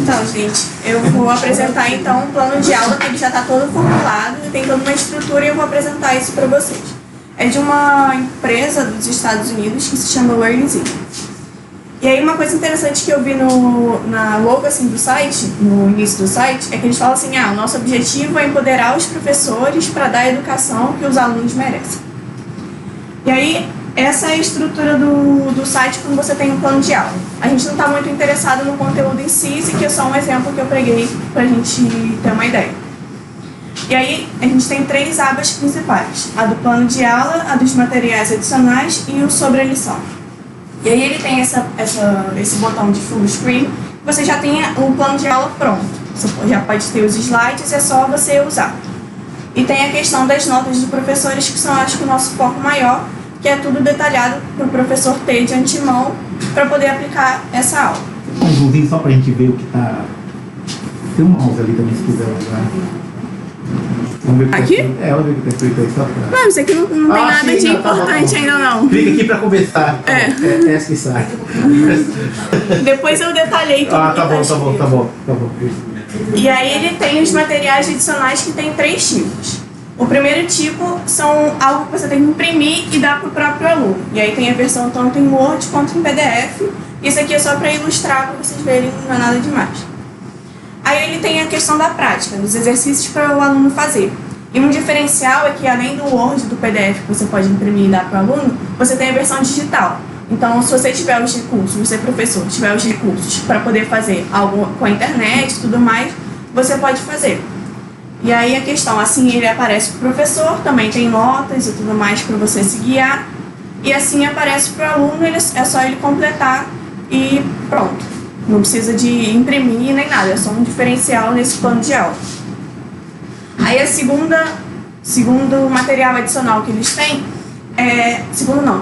Então, gente, eu vou apresentar então um plano de aula que ele já está todo formulado e tem toda uma estrutura e eu vou apresentar isso para vocês. É de uma empresa dos Estados Unidos que se chama LearnZ. E aí uma coisa interessante que eu vi na logo assim, do site, no início do site, é que eles falam assim, o nosso objetivo é empoderar os professores para dar a educação que os alunos merecem. E aí, essa é a estrutura do site quando você tem um plano de aula. A gente não está muito interessado no conteúdo em si, esse aqui é só um exemplo que eu preguei para a gente ter uma ideia. E aí, a gente tem 3 abas principais. A do plano de aula, a dos materiais adicionais e o sobre a lição. E aí ele tem esse botão de full screen, você já tem o plano de aula pronto. Você já pode ter os slides, é só você usar. E tem a questão das notas dos professores, que são, acho que, o nosso foco maior, que é tudo detalhado para o professor ter de antemão para poder aplicar essa aula. Um zoomzinho só para a gente ver o que está... Tem um mouse ali também, se quiser usar. Vamos ver o que aqui? Ela vê o que está escrito aí, só para... Não, isso aqui não tem nada sim, de não, importante tá bom. ainda não. Clica aqui para conversar. É essa que sai. Depois eu detalhei tudo. Tá bom. E aí ele tem os materiais adicionais que tem 3 tipos. O primeiro tipo são algo que você tem que imprimir e dar para o próprio aluno. E aí tem a versão tanto em Word quanto em PDF. Isso aqui é só para ilustrar, para vocês verem, não é nada demais. Aí ele tem a questão da prática, dos exercícios para o aluno fazer. E um diferencial é que além do Word, do PDF que você pode imprimir e dar para o aluno, você tem a versão digital. Então, se você tiver os recursos, você professor, tiver os recursos para poder fazer algo com a internet e tudo mais, você pode fazer. E aí a questão, assim ele aparece para o professor, também tem notas e tudo mais para você se guiar. E assim aparece para o aluno, é só ele completar e pronto. Não precisa de imprimir nem nada, é só um diferencial nesse plano de aula. Aí segundo material adicional que eles têm,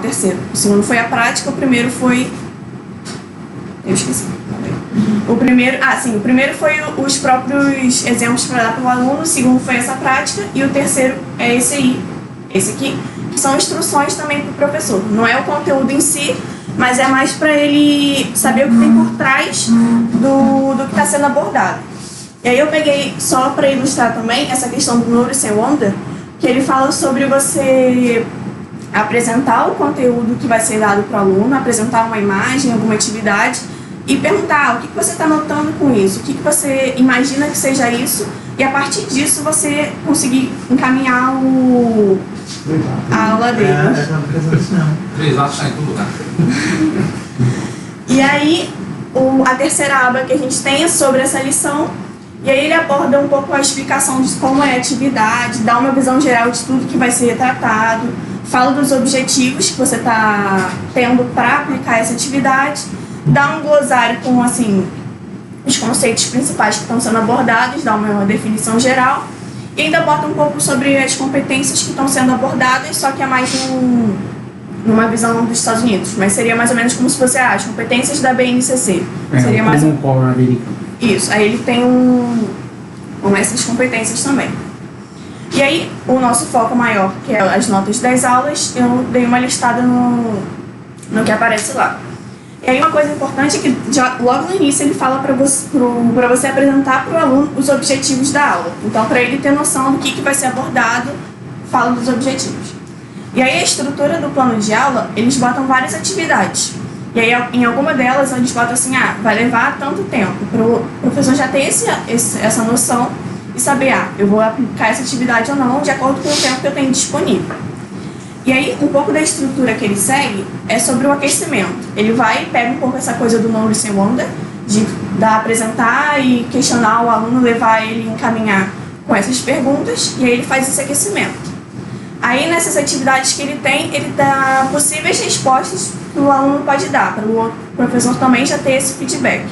terceiro. O segundo foi a prática, o primeiro foi... Eu esqueci. O primeiro foi os próprios exemplos para dar para o aluno, o segundo foi essa prática e o terceiro é esse aqui, que são instruções também para o professor. Não é o conteúdo em si, mas é mais para ele saber o que tem por trás do que está sendo abordado. E aí eu peguei, só para ilustrar também, essa questão do Nourish Wonder, que ele fala sobre você apresentar o conteúdo que vai ser dado para o aluno, apresentar uma imagem, alguma atividade, e perguntar o que você está notando com isso, o que você imagina que seja isso, e a partir disso você conseguir encaminhar a aula dele. Três atos saem do lugar. E aí, a terceira aba que a gente tem é sobre essa lição, e aí ele aborda um pouco a explicação de como é a atividade, dá uma visão geral de tudo que vai ser tratado, fala dos objetivos que você está tendo para aplicar essa atividade, dá um glossário com, assim, os conceitos principais que estão sendo abordados, dá uma definição geral, e ainda bota um pouco sobre as competências que estão sendo abordadas, só que é mais numa visão dos Estados Unidos, mas seria mais ou menos como se fosse as competências da BNCC. Seria mais um core americano. Isso, aí ele tem com essas competências também. E aí, o nosso foco maior, que é as notas das aulas, eu dei uma listada no que aparece lá. E aí uma coisa importante é que logo no início ele fala para você apresentar para o aluno os objetivos da aula. Então, para ele ter noção do que vai ser abordado, fala dos objetivos. E aí a estrutura do plano de aula, eles botam várias atividades. E aí em alguma delas eles botam assim, vai levar tanto tempo, para o professor já ter essa noção e saber, eu vou aplicar essa atividade ou não, de acordo com o tempo que eu tenho disponível. E aí, um pouco da estrutura que ele segue é sobre o aquecimento. Ele vai e pega um pouco essa coisa do Nourish Wonder, de apresentar e questionar o aluno, levar ele encaminhar com essas perguntas, e aí ele faz esse aquecimento. Aí, nessas atividades que ele tem, ele dá possíveis respostas que o aluno pode dar, para o professor também já ter esse feedback.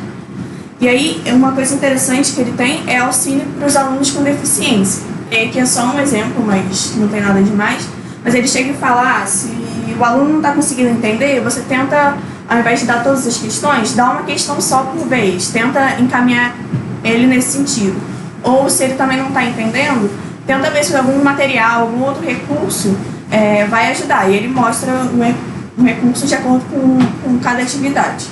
E aí, uma coisa interessante que ele tem é auxílio para os alunos com deficiência. E aqui é só um exemplo, mas não tem nada demais. Mas ele chega e fala, se o aluno não está conseguindo entender, você tenta, ao invés de dar todas as questões, dá uma questão só por vez, tenta encaminhar ele nesse sentido. Ou se ele também não está entendendo, tenta ver se algum material, algum outro recurso vai ajudar. E ele mostra um recurso de acordo com cada atividade.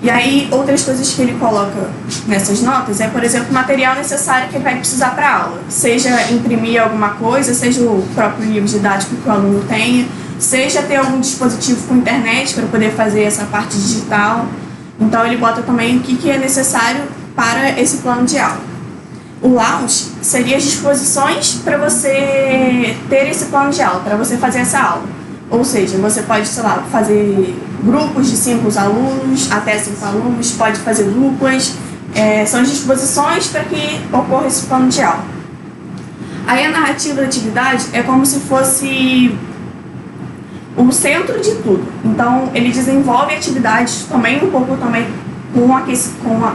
E aí, outras coisas que ele coloca nessas notas é, por exemplo, o material necessário que ele vai precisar para a aula. Seja imprimir alguma coisa, seja o próprio livro didático que o aluno tenha, seja ter algum dispositivo com internet para poder fazer essa parte digital. Então, ele bota também o que é necessário para esse plano de aula. O lounge seria as disposições para você ter esse plano de aula, para você fazer essa aula. Ou seja, você pode, sei lá, fazer grupos de 5 alunos, até 5 alunos, pode fazer duplas. São as disposições para que ocorra esse plano de aula. Aí a narrativa da atividade é como se fosse o centro de tudo. Então, ele desenvolve atividades também um pouco também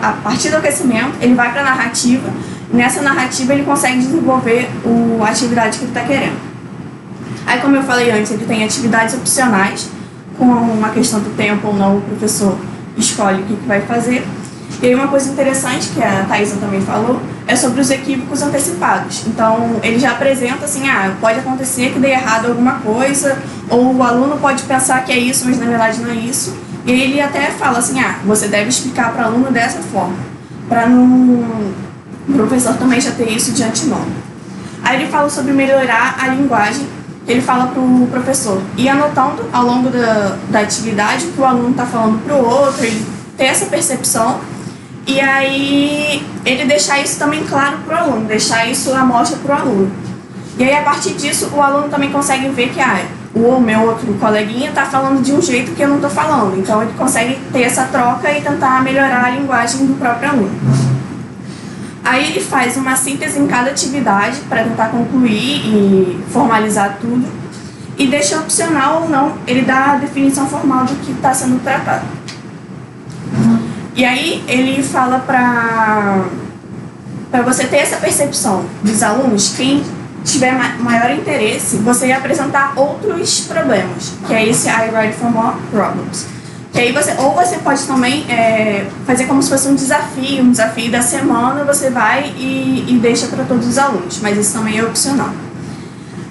a partir do aquecimento, ele vai para a narrativa. Nessa narrativa, ele consegue desenvolver a atividade que ele está querendo. Aí, como eu falei antes, ele tem atividades opcionais, com uma questão do tempo ou não, o professor escolhe o que vai fazer. E aí uma coisa interessante, que a Thaisa também falou, é sobre os equívocos antecipados. Então, ele já apresenta assim, pode acontecer que dê errado alguma coisa, ou o aluno pode pensar que é isso, mas na verdade não é isso. E aí ele até fala assim, você deve explicar para o aluno dessa forma, para o professor também já ter isso de antemão. Aí ele fala sobre melhorar a linguagem. Ele fala para o professor ir anotando ao longo da atividade o que o aluno está falando para o outro, ele ter essa percepção, e aí ele deixar isso também claro para o aluno, deixar isso à mostra para o aluno. E aí, a partir disso, o aluno também consegue ver que o meu outro coleguinha está falando de um jeito que eu não estou falando, então ele consegue ter essa troca e tentar melhorar a linguagem do próprio aluno. Aí ele faz uma síntese em cada atividade para tentar concluir e formalizar tudo. E deixa opcional ou não, ele dá a definição formal do que está sendo tratado. E aí ele fala para você ter essa percepção dos alunos, quem tiver maior interesse, você ia apresentar outros problemas, que é esse I write for more problems. Que aí você pode também fazer como se fosse um desafio da semana, você vai e deixa para todos os alunos, mas isso também é opcional.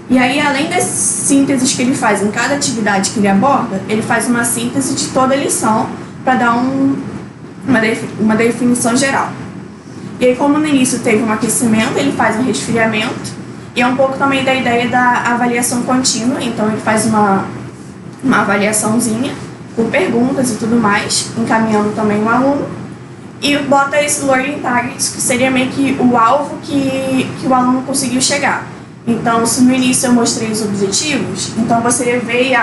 E aí, além das sínteses que ele faz em cada atividade que ele aborda, ele faz uma síntese de toda a lição para dar uma definição geral. E aí, como no início teve um aquecimento, ele faz um resfriamento, e é um pouco também da ideia da avaliação contínua, então ele faz uma avaliaçãozinha, com perguntas e tudo mais, encaminhando também o aluno, e bota esse learning targets, que seria meio que o alvo que o aluno conseguiu chegar. Então, se no início eu mostrei os objetivos, então você vê,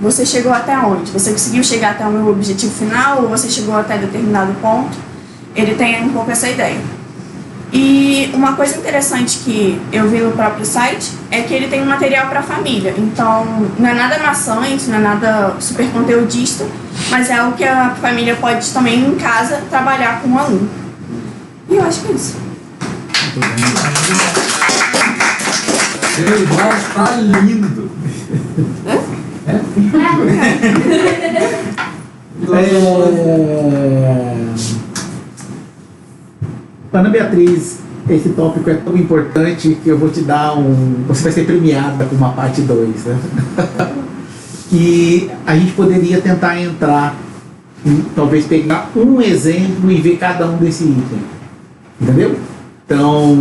você chegou até onde? Você conseguiu chegar até o meu objetivo final, ou você chegou até determinado ponto? Ele tem um pouco essa ideia. E uma coisa interessante que eu vi no próprio site é que ele tem um material para a família. Então, não é nada maçante, não é nada super conteudista, mas é algo que a família pode também em casa trabalhar com o aluno. E eu acho que é isso. Meu irmão está lindo. Ana Beatriz, esse tópico é tão importante que eu vou te dar você vai ser premiada com uma parte 2, né? E a gente poderia tentar entrar, talvez pegar um exemplo e ver cada um desse item, entendeu? Então,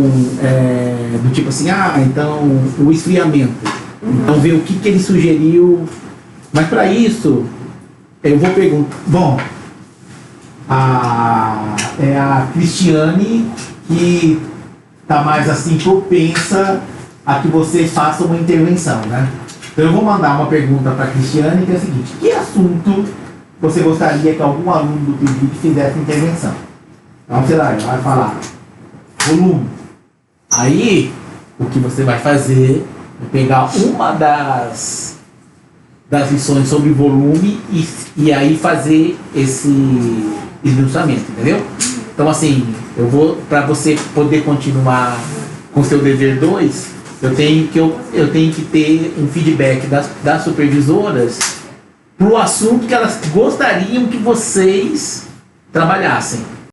do tipo assim, então o esfriamento. Então ver o que ele sugeriu. Mas para isso, eu vou perguntar. Bom, é a Cristiane que está mais assim propensa a que você faça uma intervenção, né? Então eu vou mandar uma pergunta para a Cristiane, que é a seguinte: que assunto você gostaria que algum aluno do PIBIC fizesse intervenção? Então, sei lá, ela vai falar volume. Aí, o que você vai fazer é pegar uma das lições sobre volume e aí fazer esse esmiuçamento, entendeu? Então, assim, para você poder continuar com seu dever 2, eu tenho que ter um feedback das supervisoras pro assunto que elas gostariam que vocês trabalhassem.